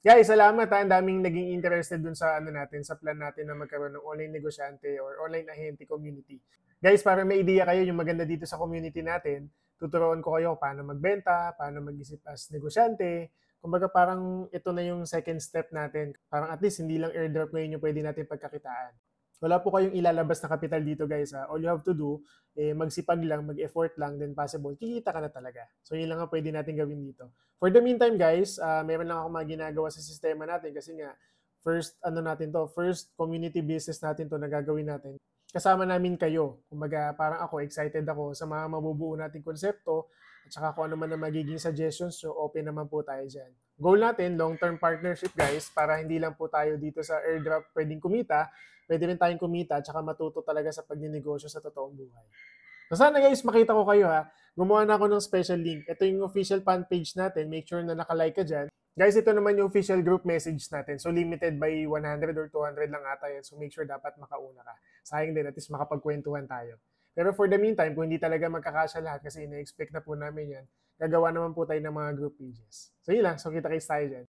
Guys, salamat ha. Ang daming naging interested dun sa ano natin, sa plan natin na magkaroon ng online negosyante or online ahente community. Guys, para may idea kayo yung maganda dito sa community natin, tuturuan ko kayo paano magbenta, paano mag-isip as negosyante. Kumbaga parang ito na yung second step natin. Parang at least hindi lang airdrop ngayon yung pwede natin pagkakitaan. Wala po kayong ilalabas na kapital dito guys ha. All you have to do, magsipag lang, mag-effort lang, then possible, kikita ka na talaga. So yun lang ang pwede natin gawin dito. For the meantime guys, meron lang ako mga ginagawa sa sistema natin kasi nga, first ano natin to, first community business natin to na gagawin natin. Kasama namin kayo. Kumbaga parang ako, excited ako sa mga mabubuo nating konsepto at saka kung ano man ang magiging suggestions nyo, open naman po tayo dyan. Goal natin, long-term partnership guys, para hindi lang po tayo dito sa airdrop pwedeng kumita, pwede rin tayong kumita at saka matuto talaga sa pagninegosyo sa totoong buhay. So sana guys, makita ko kayo ha. Gumawa na ako ng special link. Ito yung official fan page natin. Make sure na nakalike ka dyan. Guys, ito naman yung official group message natin. So limited by 100 or 200 lang ata yan. So make sure dapat makauna ka. Sayang din, at least makapagkwentuhan tayo. Pero for the meantime, kung hindi talaga magkakasya lahat kasi ina-expect na po namin yan, gagawa naman po tayo ng mga group pages. So yun lang. So kita kayo tayo dyan.